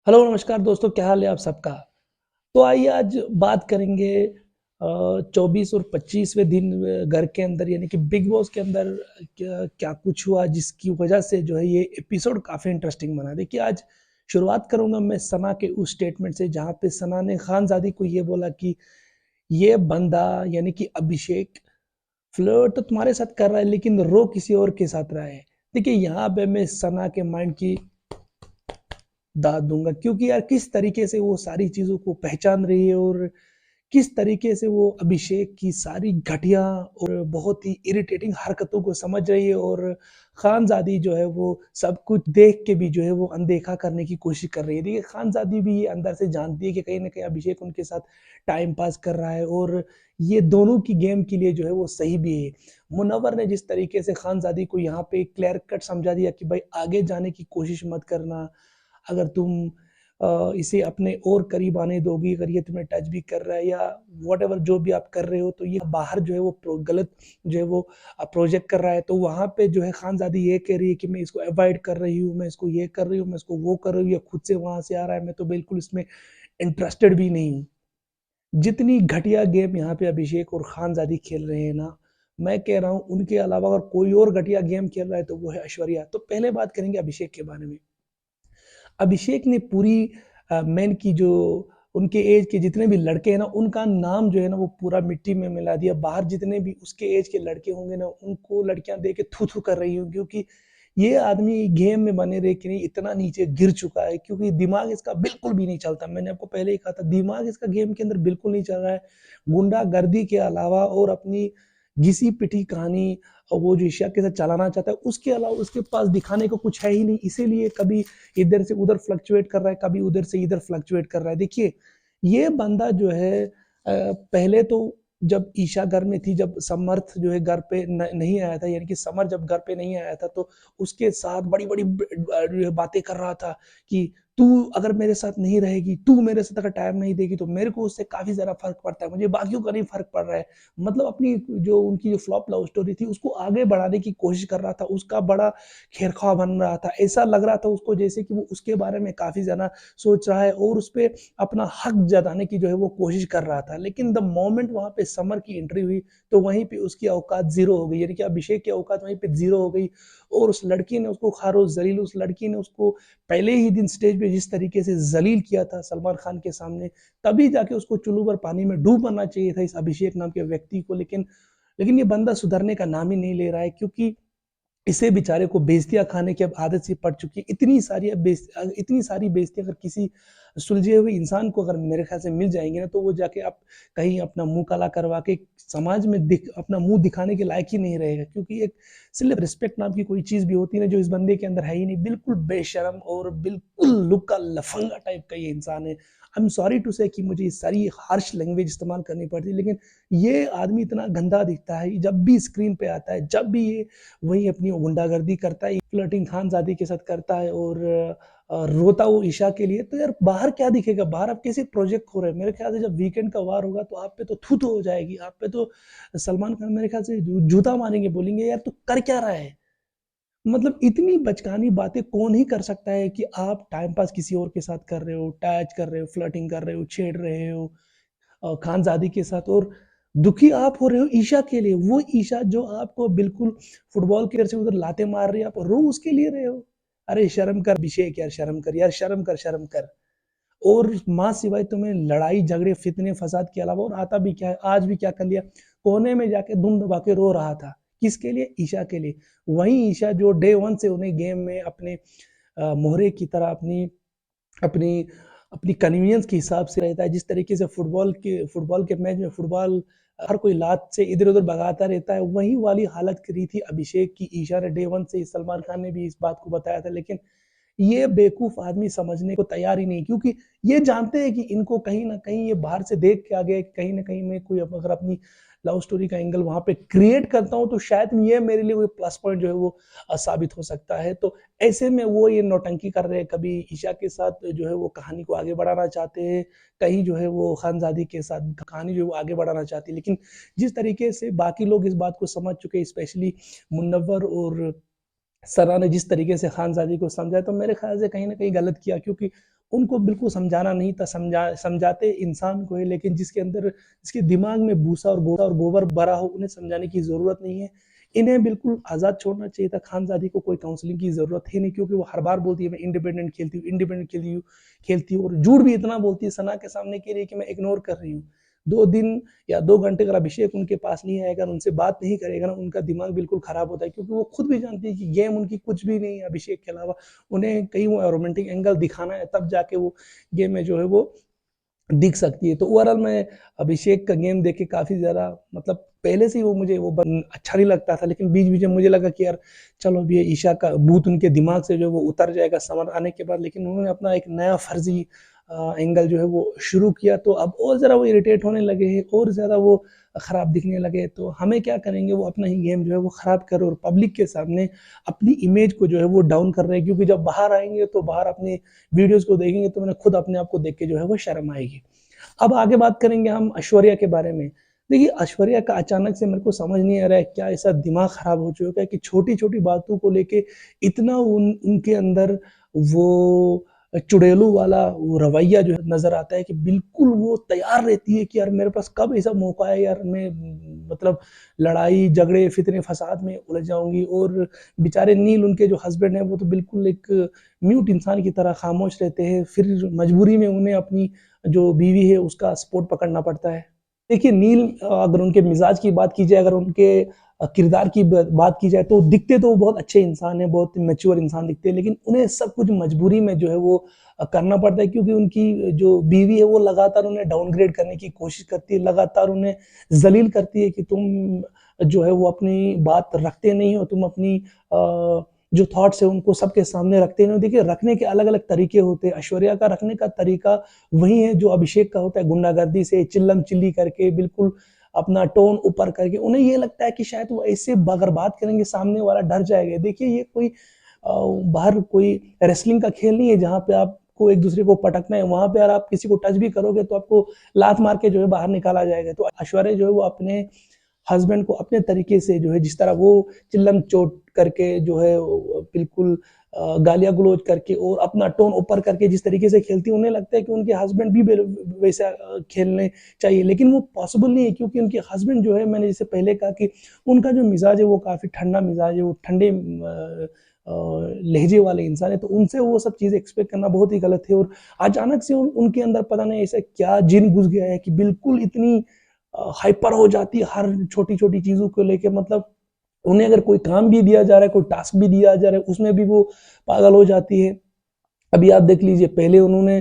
Hello नमस्कार दोस्तों, क्या हाल है आप सबका। तो आइए आज बात करेंगे 24 और 25वें दिन घर के अंदर यानी कि बिग बॉस के अंदर क्या क्या कुछ हुआ जिसकी वजह से जो है ये एपिसोड काफ़ी इंटरेस्टिंग बना। देखिए आज शुरुआत करूंगा मैं सना के उस स्टेटमेंट से जहां पे सना ने खानजादी को ये बोला कि ये बंदा यानी कि अभिषेक फ्लर्ट तो तुम्हारे साथ कर रहा है लेकिन रो किसी और के साथ रहा है। देखिए यहाँ पे मैं सना के माइंड की दाद दूंगा क्योंकि यार किस तरीके से वो सारी चीजों को पहचान रही है और किस तरीके से वो अभिषेक की सारी घटिया और बहुत ही इरिटेटिंग हरकतों को समझ रही है और खानजादी जो है वो सब कुछ देख के भी जो है वो अनदेखा करने की कोशिश कर रही है। देखिए खानजादी भी ये अंदर से जानती है कि कहीं ना कहीं अभिषेक उनके साथ टाइम पास कर रहा है और ये दोनों की गेम के लिए जो है वो सही भी है। मुनव्वर ने जिस तरीके से खानजादी को यहाँ पे क्लियर कट समझा दिया कि भाई आगे जाने की कोशिश मत करना, अगर तुम इसे अपने और करीब आने दोगी, अगर ये तुम्हें टच भी कर रहा है या व्हाटएवर जो भी आप कर रहे हो तो ये बाहर जो है वो गलत जो है वो प्रोजेक्ट कर रहा है। तो वहां पे जो है खानजादी ये कह रही है कि मैं इसको अवॉइड कर रही हूँ, मैं इसको ये कर रही हूँ, मैं इसको वो कर रही हूँ, या खुद से वहां से आ रहा है, मैं तो बिल्कुल इसमें इंटरेस्टेड भी नहीं हूँ। जितनी घटिया गेम यहाँ पे अभिषेक और खानजादी खेल रहे हैं ना, मैं कह रहा हूँ उनके अलावा अगर कोई और घटिया गेम खेल रहा है तो वो है ऐश्वर्या। तो पहले बात करेंगे अभिषेक के बारे में। अभिषेक ने पूरी मेन की जो उनके एज के जितने भी लड़के हैं ना उनका नाम जो है ना वो पूरा मिट्टी में मिला दिया। बाहर जितने भी उसके एज के लड़के होंगे ना उनको लड़कियां देख के थू थू कर रही होंगी क्योंकि ये आदमी गेम में बने रहे कि नहीं इतना नीचे गिर चुका है, क्योंकि दिमाग इसका बिल्कुल भी नहीं चलता। मैंने आपको पहले ही कहा था दिमाग इसका गेम के अंदर बिल्कुल नहीं चल रहा है। गुंडागर्दी के अलावा और अपनी घिसी पिटी कहानी और वो जो ईशा के साथ चलाना चाहता है उसके अलावा उसके पास दिखाने को कुछ है ही नहीं, इसीलिए कभी इधर से उधर फ्लक्चुएट कर रहा है, कभी उधर से इधर फ्लक्चुएट कर रहा है। देखिए ये बंदा जो है पहले तो जब ईशा घर में थी, जब समर्थ जो है घर पे नहीं आया था, यानी कि समर जब घर पे नहीं आया था तो उसके साथ बड़ी बड़ी बातें कर रहा था कि तू अगर मेरे साथ नहीं रहेगी, तू मेरे साथ अगर टाइम नहीं देगी तो मेरे को उससे काफी ज्यादा फर्क पड़ता है, मुझे बाकियों का नहीं फर्क पड़ रहा है। मतलब अपनी जो उनकी जो फ्लॉप लव स्टोरी थी उसको आगे बढ़ाने की कोशिश कर रहा था, उसका बड़ा खेरखा बन रहा था। ऐसा लग रहा था उसको जैसे कि वो उसके बारे में काफी ज्यादा सोच रहा है और उस पर अपना हक जताने की जो है वो कोशिश कर रहा था। लेकिन द मोमेंट वहां पे समर की एंट्री हुई तो वहीं पे उसकी औकात जीरो हो गई, यानी कि अभिषेक की औकात वहीं पे जीरो हो गई। और उस लड़की ने उसको खारो जलील, उस लड़की ने उसको पहले ही दिन स्टेज पे जिस तरीके से जलील किया था सलमान खान के सामने, तभी जाके उसको चुल्लू भर पानी में डूब मरना चाहिए था इस अभिषेक नाम के व्यक्ति को। लेकिन ये बंदा सुधरने का नाम ही नहीं ले रहा है क्योंकि इसे बेचारे को बेइज्जतियाँ खाने की अब आदत सी पड़ चुकी है। इतनी सारी बेइज्जतियाँ अगर किसी सुलझे हुए इंसान को अगर मेरे ख्याल से मिल जाएंगे ना तो वो जाके आप कहीं अपना मुंह काला करवा के समाज में अपना मुंह दिखाने के लायक ही नहीं रहेगा, क्योंकि एक सिर्फ रिस्पेक्ट नाम की कोई चीज भी होती है ना जो इस बंदे के अंदर है ही नहीं। बिल्कुल बेशरम और बिल्कुल लुक्का लफंगा टाइप का ये इंसान है। आई एम सॉरी टू से कि मुझे इस सारी हार्श लैंग्वेज इस्तेमाल करनी पड़ती है, लेकिन ये आदमी इतना गंदा दिखता है जब भी स्क्रीन पे आता है, जब भी ये वही अपनी गुंडागर्दी करता है, फ्लर्टिंग खानजादी के साथ करता है और रोता वो ईशा के लिए। तो यार बाहर क्या दिखेगा, बाहर आप कैसे प्रोजेक्ट हो रहे हैं। मेरे ख्याल से जब वीकेंड का वार होगा तो आप पे तो थू हो जाएगी, आप पे तो सलमान खान मेरे ख्याल से जूता मारेंगे, बोलेंगे यार तू कर क्या रहा है। मतलब इतनी बचकानी बातें कौन ही कर सकता है कि आप टाइम पास किसी और के साथ कर रहे हो, टच कर रहे हो, फ्लर्टिंग कर रहे हो, छेड़ रहे हो खानजादी के साथ, और दुखी आप हो रहे हो ईशा के लिए। वो ईशा जो आपको बिल्कुल फुटबॉल के से उधर लाते मार रही है, आप रो उसके लिए रहे हो। अरे शर्म कर अभिषेक, यार शर्म कर, यार शर्म कर, शर्म कर। और माँ सिवाय तुम्हें लड़ाई झगड़े फितने फसाद के अलावा और आता भी क्या है, आज भी क्या कर लिया, कोने में जाके दुम दबा के रो रहा था। किसके लिए, ईशा के लिए। वही ईशा जो डे वन से उन्हें गेम में अपने मोहरे की तरह अपनी अपनी अपनी कन्वीनियंस के हिसाब से रहता है। जिस तरीके से फुटबॉल के मैच में फुटबॉल हर कोई लात से इधर उधर भगाता रहता है, वही वाली हालत करी थी अभिषेक की ईशा ने डे वन से। सलमान खान ने भी इस बात को बताया था, लेकिन ये बेवकूफ आदमी समझने को तैयार ही नहीं, क्योंकि ये जानते हैं कि इनको कहीं ना कहीं ये बाहर से देख के आ गए, कहीं ना कहीं मैं कोई अगर अपनी लव स्टोरी का एंगल वहां पे क्रिएट करता हूं तो शायद ये मेरे लिए कोई प्लस पॉइंट जो है वो साबित हो सकता है। तो ऐसे में वो ये नौटंकी कर रहे हैं, कभी ईशा के साथ जो है वो कहानी को आगे बढ़ाना चाहते हैं, कहीं जो है वो खानजादी के साथ कहानी जो है वो आगे बढ़ाना चाहती है। लेकिन जिस तरीके से बाकी लोग इस बात को समझ चुके हैं, स्पेशली मुन्नवर और सरा ने जिस तरीके से खानजादी को समझा, तो मेरे ख्याल से कहीं ना कहीं गलत किया, क्योंकि उनको बिल्कुल समझाना नहीं था, समझाते इंसान को है, लेकिन जिसके दिमाग में भूसा और गोबर भरा हो, उन्हें समझाने की ज़रूरत नहीं है। इन्हें बिल्कुल आज़ाद छोड़ना चाहिए था। खानज़ादी को कोई काउंसलिंग की ज़रूरत है नहीं, क्योंकि वो हर बार बोलती है मैं इंडिपेंडेंट खेलती हूँ, इंडिपेंडेंट खेलती हूँ, और झूठ भी इतना बोलती है सना के सामने कह रही है कि मैं इग्नोर कर रही हूँ। 2 दिन या 2 घंटे अगर अभिषेक उनके पास नहीं आएगा, उनसे बात नहीं करेगा ना, उनका दिमाग बिल्कुल खराब होता है, क्योंकि वो खुद भी जानती है कि गेम उनकी कुछ भी नहीं है अभिषेक के अलावा। उन्हें कहीं वो रोमांटिक एंगल दिखाना है, तब जाके वो गेम में जो है वो दिख सकती है। तो ओवरऑल मैं अभिषेक का गेम देख के काफ़ी ज़्यादा, मतलब पहले से ही वो मुझे वो अच्छा नहीं लगता था, लेकिन बीच-बीच में मुझे लगा कि यार चलो अब ये ईशा का भूत उनके दिमाग से जो है वो उतर जाएगा समर आने के बाद, लेकिन उन्होंने अपना एक नया फर्जी एंगल जो है वो शुरू किया, तो अब और ज़रा वो इरिटेट होने लगे हैं, और ज़्यादा वो खराब दिखने लगे। तो हमें क्या करेंगे, वो अपना ही गेम जो है वो खराब कर रहे हैं, और पब्लिक के सामने अपनी इमेज को जो है वो डाउन कर रहे हैं, क्योंकि जब बाहर आएँगे तो बाहर अपनी वीडियोज़ को देखेंगे तो उन्हें खुद अपने आप को देख के जो है वो शर्म आएगी। अब आगे बात करेंगे हम ऐश्वर्या के बारे में। देखिए, ऐश्वर्या का अचानक से मेरे को समझ नहीं आ रहा है, क्या ऐसा दिमाग खराब हो चुका है कि छोटी-छोटी बातों को लेके इतना उनके अंदर वो चुड़ैलू वाला वो रवैया जो है नज़र आता है, कि बिल्कुल वो तैयार रहती है कि यार मेरे पास कब ऐसा मौका है यार, मैं मतलब लड़ाई, झगड़े, फितने, फसाद में उलझ जाऊँगी। और बेचारे नील, उनके जो हस्बैंड हैं, वो तो बिल्कुल एक म्यूट इंसान की तरह खामोश रहते हैं। फिर मजबूरी में उन्हें अपनी जो बीवी है उसका सपोर्ट पकड़ना पड़ता है। देखिए, नील अगर उनके मिजाज की बात की जाए, अगर उनके किरदार की बात की जाए, तो दिखते तो वो बहुत अच्छे इंसान हैं, बहुत मैच्योर इंसान दिखते हैं, लेकिन उन्हें सब कुछ मजबूरी में जो है वो करना पड़ता है, क्योंकि उनकी जो बीवी है वो लगातार उन्हें डाउनग्रेड करने की कोशिश करती है, लगातार उन्हें ज़लील करती है कि तुम जो है वो अपनी बात रखते नहीं हो, तुम अपनी जो थॉट्स है उनको सबके सामने रखते नहीं हो। देखिए, रखने के अलग-अलग तरीके होते हैं। ऐश्वर्या का रखने का तरीका वही है जो अभिषेक का होता है, गुंडागर्दी से, चिल्लम-चिल्ली करके, बिल्कुल अपना टोन ऊपर करके। उन्हें ये लगता है कि शायद वो ऐसे अगर बात करेंगे सामने वाला डर जाएगा। देखिए, ये कोई बाहर कोई रेसलिंग का खेल नहीं है जहाँ पे आपको एक-दूसरे को पटकना है। वहाँ पे अगर आप किसी को टच भी करोगे तो आपको लात मार के जो है बाहर निकाला जाएगा। तो ऐश्वर्या जो है वो अपने हस्बैंड को अपने तरीके से जो है, जिस तरह वो चिल्लम चोट करके जो है बिल्कुल गालियाँ गलौज करके और अपना टोन ऊपर करके जिस तरीके से खेलती है, उन्हें लगता है कि उनके हस्बैंड भी वैसा खेलने चाहिए, लेकिन वो पॉसिबल नहीं है, क्योंकि उनके हस्बैंड जो है, मैंने जैसे पहले कहा कि उनका जो मिजाज है वो काफ़ी ठंडा मिजाज है, वो ठंडे लहजे वाले इंसान है, तो उनसे वो सब चीज़ें एक्सपेक्ट करना बहुत ही गलत है। और अचानक से उनके अंदर पता नहीं ऐसा क्या जिन घुस गया है कि बिल्कुल इतनी हाइपर हो जाती है हर छोटी-छोटी चीज़ों को लेके, मतलब उन्हें अगर कोई काम भी दिया जा रहा है, कोई टास्क भी दिया जा रहा है, उसमें भी वो पागल हो जाती है। अभी आप देख लीजिए, पहले उन्होंने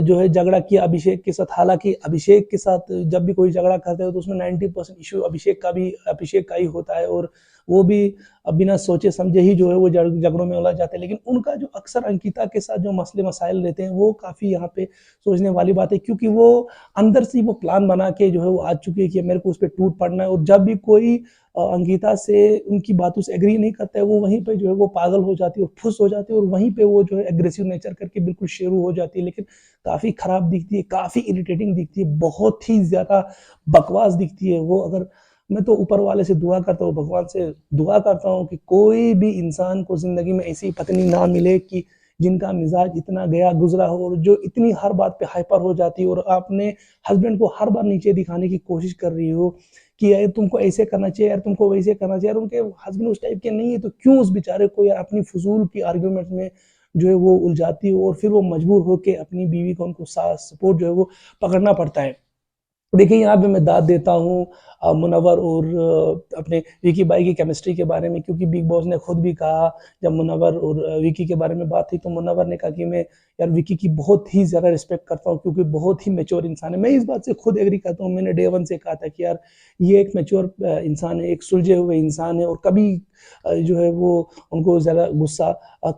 जो है झगड़ा किया अभिषेक के साथ, हालाँकि अभिषेक के साथ जब भी कोई झगड़ा करते हो तो उसमें 90% इश्यू अभिषेक का ही होता है, और वो भी बिना सोचे समझे ही जो है वो झगड़ों में उलझ जाते हैं। लेकिन उनका जो अक्सर अंकिता के साथ जो मसले मसाइल रहते हैं, वो काफ़ी यहाँ पे सोचने वाली बात है, क्योंकि वो अंदर से ही वो प्लान बना के जो है वो आ चुकी है कि मेरे को उस पे टूट पड़ना है, और जब भी कोई अंकिता से उनकी बातों से एग्री नहीं करता है, वो वहीं पे जो है वो पागल हो जाती है और फुस हो जाती है, और वहीं पे वो जो है एग्रेसिव नेचर करके बिल्कुल शेरू हो जाती है। लेकिन काफ़ी खराब दिखती है, काफ़ी इरिटेटिंग दिखती है, बहुत ही ज़्यादा बकवास दिखती है वो। अगर मैं तो ऊपर वाले से दुआ करता हूँ, भगवान से दुआ करता हूँ कि कोई भी इंसान को ज़िंदगी में ऐसी पत्नी ना मिले कि जिनका मिजाज इतना गया गुजरा हो, और जो इतनी हर बात पे हाइपर हो जाती है, और अपने हस्बैंड को हर बार नीचे दिखाने की कोशिश कर रही हो कि यार तुमको ऐसे करना चाहिए, यार तुमको वैसे करना चाहिए। यार उनके हस्बैंड उस टाइप के नहीं है, तो क्यों उस बेचारे को यार अपनी फजूल की आर्ग्यूमेंट में जो है वो उलझाती हो, और फिर वो मजबूर होकर अपनी बीवी को, उनको सपोर्ट जो है वो पकड़ना पड़ता है। देखिए, यहाँ पे मैं दाद देता हूँ मुनव्वर और अपने विकी भाई की केमिस्ट्री के बारे में, क्योंकि बिग बॉस ने खुद भी कहा, जब मुनव्वर और विकी के बारे में बात थी, तो मुनव्वर ने कहा कि मैं यार विकी की बहुत ही ज़्यादा रिस्पेक्ट करता हूँ, क्योंकि बहुत ही मैच्योर इंसान है। मैं इस बात से खुद एग्री करता हूँ, मैंने डे वन से कहा था कि यार ये एक मैच्योर इंसान है, एक सुलझे हुए इंसान है, और कभी जो है वो उनको ज़्यादा गुस्सा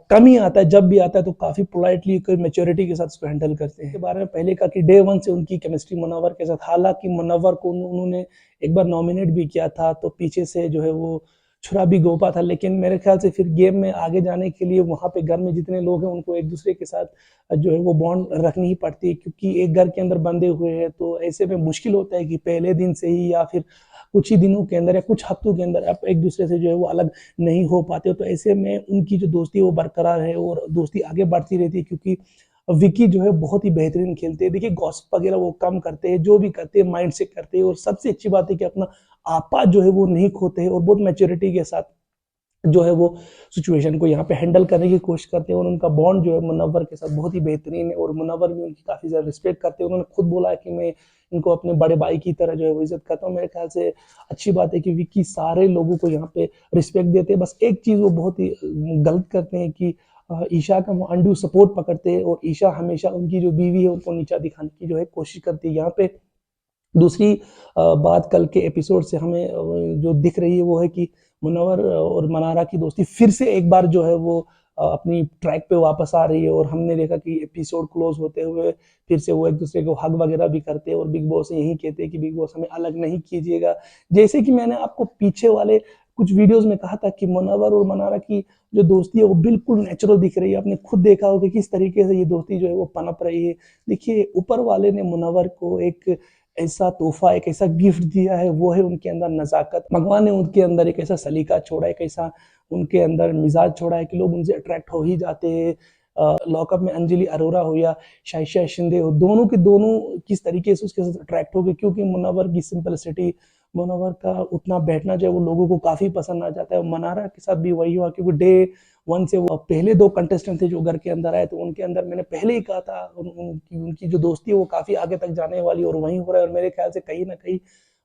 कम ही आता है, जब भी आता है तो काफ़ी पोलाइटली, कोई मैच्योरिटी के साथ उसको हैंडल करते हैं। इसके बारे में पहले कहा कि डे वन से उनकी केमिस्ट्री मुनव्वर के साथ, हालांकि मुनव्वर को उन्होंने एक बार नॉमिनेट भी किया था, तो पीछे से जो है वो छुरा भी गोपा था, लेकिन मेरे ख्याल से फिर गेम में आगे जाने के लिए वहाँ पे घर में जितने लोग हैं उनको एक दूसरे के साथ जो है वो बॉन्ड रखनी ही पड़ती है, क्योंकि एक घर के अंदर बंधे हुए हैं, तो ऐसे में मुश्किल होता है कि पहले दिन से ही या फिर कुछ ही दिनों के अंदर या कुछ हफ्तों के अंदर आप एक दूसरे से जो है वो अलग नहीं हो पाते हो। तो ऐसे में उनकी जो दोस्ती है वो बरकरार है, और दोस्ती आगे बढ़ती रहती है, क्योंकि विकी जो है बहुत ही बेहतरीन खेलते हैं। देखिए गॉसिप वगैरह वो कम करते हैं, जो भी करते हैं माइंड से करते हैं, और सबसे अच्छी बात है कि अपना आपा जो है वो नहीं खोते हैं और बहुत मैच्योरिटी के साथ जो है वो सिचुएशन को यहाँ पे हैंडल करने की कोशिश करते हैं। और उनका बॉन्ड जो है मुनव्वर के साथ बहुत ही बेहतरीन है, और मुनव्वर भी उनकी काफ़ी ज़्यादा रिस्पेक्ट करते हैं। उन्होंने खुद बोला है कि मैं इनको अपने बड़े भाई की तरह जो है वो इज्जत करता हूँ। मेरे ख्याल से अच्छी बात है कि विक्की सारे लोगों को यहाँ पे रिस्पेक्ट देते हैं। बस एक चीज़ वो बहुत ही गलत करते हैं कि ईशा का वो अनड्यू सपोर्ट पकड़ते हैं, और ईशा हमेशा उनकी जो बीवी है उनको नीचा दिखाने की जो है कोशिश करती है। यहाँ पे दूसरी बात कल के एपिसोड से हमें जो दिख रही है वो है कि मुनव्वर और मनारा की दोस्ती फिर से एक बार जो है वो अपनी ट्रैक पे वापस आ रही है। और हमने देखा कि एपिसोड क्लोज होते हुए फिर से वो एक दूसरे को हग वगैरह भी करते हैं, और बिग बॉस यही कहते हैं कि बिग बॉस हमें अलग नहीं कीजिएगा। जैसे कि मैंने आपको पीछे वाले कुछ वीडियोस में कहा था कि मुनव्वर और मनारा की जो दोस्ती है वो बिल्कुल नेचुरल दिख रही है। आपने खुद देखा होगा कि किस तरीके से ये दोस्ती जो है वो पनप रही है। देखिए ऊपर वाले ने मुनव्वर को एक ऐसा तोहफा, एक ऐसा गिफ्ट दिया है, वो है उनके अंदर नज़ाकत। भगवान ने उनके अंदर एक ऐसा सलीका छोड़ा है, एक ऐसा उनके अंदर मिजाज छोड़ा है कि लोग उनसे अट्रैक्ट हो ही जाते हैं। लॉकअप में अंजलि अरोरा हो या शाइशा शिंदे हो, दोनों के दोनों किस तरीके से उसके साथ अट्रैक्ट हो गए, क्योंकि मुनव्वर की सिंपलिसिटी, मुनव्वर का उतना बैठना जो है वो लोगों को काफ़ी पसंद आ जाता है। मनारा के साथ भी वही हुआ, क्योंकि डे वन से वो पहले दो कंटेस्टेंट थे जो घर के अंदर आए, तो उनके अंदर मैंने पहले ही कहा था उनकी जो दोस्ती है वो काफ़ी आगे तक जाने वाली, और वहीं हो रहा है। और मेरे ख्याल से कहीं ना कहीं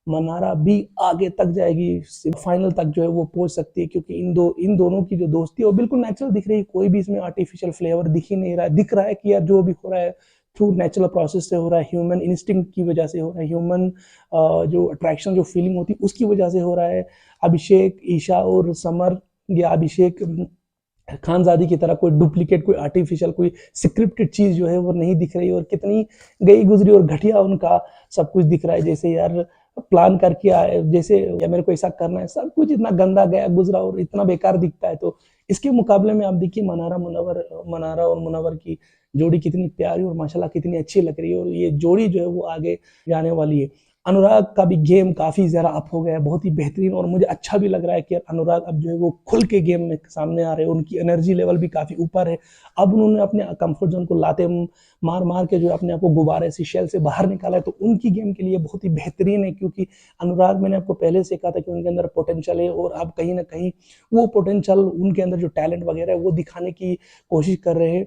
मनारा भी आगे तक जाएगी, फाइनल तक जो है वो पहुंच सकती है, क्योंकि इन दोनों की जो दोस्ती है वो बिल्कुल नेचुरल दिख रही है। कोई भी इसमें आर्टिफिशियल फ्लेवर दिख ही नहीं रहा है। दिख रहा है कि यार जो भी हो रहा है थ्रू नेचुरल प्रोसेस से हो रहा है, ह्यूमन इंस्टिंक्ट की वजह से हो रहा है, ह्यूमन जो अट्रैक्शन जो फीलिंग होती है उसकी वजह से हो रहा है। अभिषेक, ईशा और समर, या अभिषेक खानजादी की तरह कोई डुप्लीकेट, कोई आर्टिफिशियल, कोई स्क्रिप्टेड चीज जो है वो नहीं दिख रही। और कितनी गई गुजरी और घटिया उनका सब कुछ दिख रहा है। जैसे यार प्लान करके आए, जैसे या मेरे को ऐसा करना है, सब कुछ इतना गंदा गया गुजरा और इतना बेकार दिखता है। तो इसके मुकाबले में आप देखिए मनारा और मुनव्वर की जोड़ी कितनी प्यारी और माशाल्लाह कितनी अच्छी लग रही है, और ये जोड़ी जो है वो आगे जाने वाली है। अनुराग का भी गेम काफ़ी ज़्यादा अप हो गया है, बहुत ही बेहतरीन, और मुझे अच्छा भी लग रहा है कि अनुराग अब जो है वो खुल के गेम में सामने आ रहे हैं। उनकी एनर्जी लेवल भी काफ़ी ऊपर है। अब उन्होंने अपने कंफर्ट जोन को लाते मार मार के जो है अपने आप को गुब्बारे से, शेल से बाहर निकाला है, तो उनकी गेम के लिए बहुत ही बेहतरीन है। क्योंकि अनुराग, मैंने आपको पहले से कहा था कि उनके अंदर पोटेंशियल है, और अब कहीं ना कहीं वो पोटेंशियल, उनके अंदर जो टैलेंट वगैरह है वो दिखाने की कोशिश कर रहे हैं।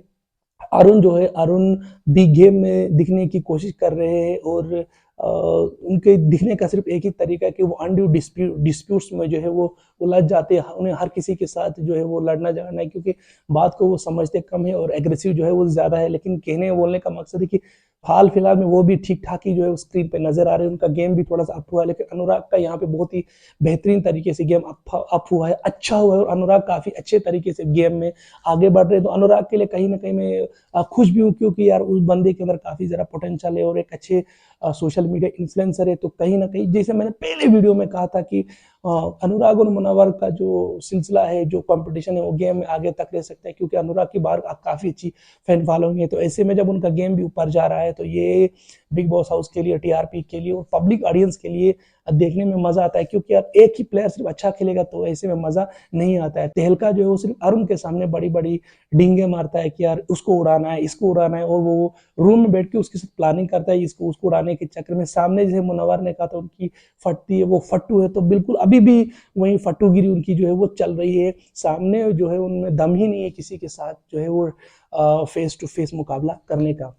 अरुण जो है, अरुण बिग गेम में दिखने की कोशिश कर रहे हैं, और उनके दिखने का सिर्फ एक ही तरीका है कि वो अनड्यू डिस्प्यूट्स में जो है वो उलझ जाते हैं। उन्हें हर किसी के साथ जो है वो लड़ना झगड़ना है, क्योंकि बात को वो समझते कम है और एग्रेसिव जो है वो ज़्यादा है। लेकिन कहने बोलने का मकसद है कि हाल फिलहाल में वो भी ठीक ठाक ही जो है स्क्रीन पे नजर आ रहे हैं। उनका गेम भी थोड़ा सा अप हुआ है, लेकिन अनुराग का यहाँ पे बहुत ही बेहतरीन तरीके से गेम अप हुआ है, अच्छा हुआ है, और अनुराग काफ़ी अच्छे तरीके से गेम में आगे बढ़ रहे हैं। तो अनुराग के लिए कहीं ना कहीं मैं खुश भी हूँ, क्योंकि यार उस बंदे के अंदर काफ़ी ज़्यादा पोटेंशियल है और एक अच्छे सोशल मीडिया इन्फ्लुएंसर है। तो कहीं ना कहीं, जैसे मैंने पहले वीडियो में कहा था कि अनुराग और मुनव्वर का जो सिलसिला है, जो कंपटीशन है, वो गेम में आगे तक रह सकता है, क्योंकि अनुराग की बार काफ़ी अच्छी फैन फॉलोइंग है। तो ऐसे में जब उनका गेम भी ऊपर जा रहा है, तो ये बिग बॉस हाउस के लिए, टीआरपी के लिए और पब्लिक ऑडियंस के लिए देखने में मजा आता है। क्योंकि यार एक ही प्लेयर सिर्फ अच्छा खेलेगा तो ऐसे में मजा नहीं आता है। तहलका जो है वो सिर्फ अरुण के सामने बड़ी बड़ी डींगे मारता है कि यार उसको उड़ाना है, इसको उड़ाना है, और वो रूम में बैठ के उसके साथ प्लानिंग करता है इसको उसको उड़ाने के चक्कर में। सामने जैसे मुनव्वर ने कहा था उनकी फटती है, वो फट्टू है, तो बिल्कुल अभी भी वही फट्टूगिरी उनकी जो है वो चल रही है। सामने जो है उनमें दम ही नहीं है किसी के साथ जो है वो फेस टू फेस मुकाबला करने का।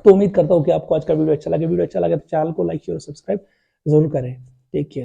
तो उम्मीद करता हूँ कि आपको आज का वीडियो अच्छा लगे। वीडियो अच्छा लगे तो चैनल को लाइक शेयर और सब्सक्राइब जरूर करें। Take care.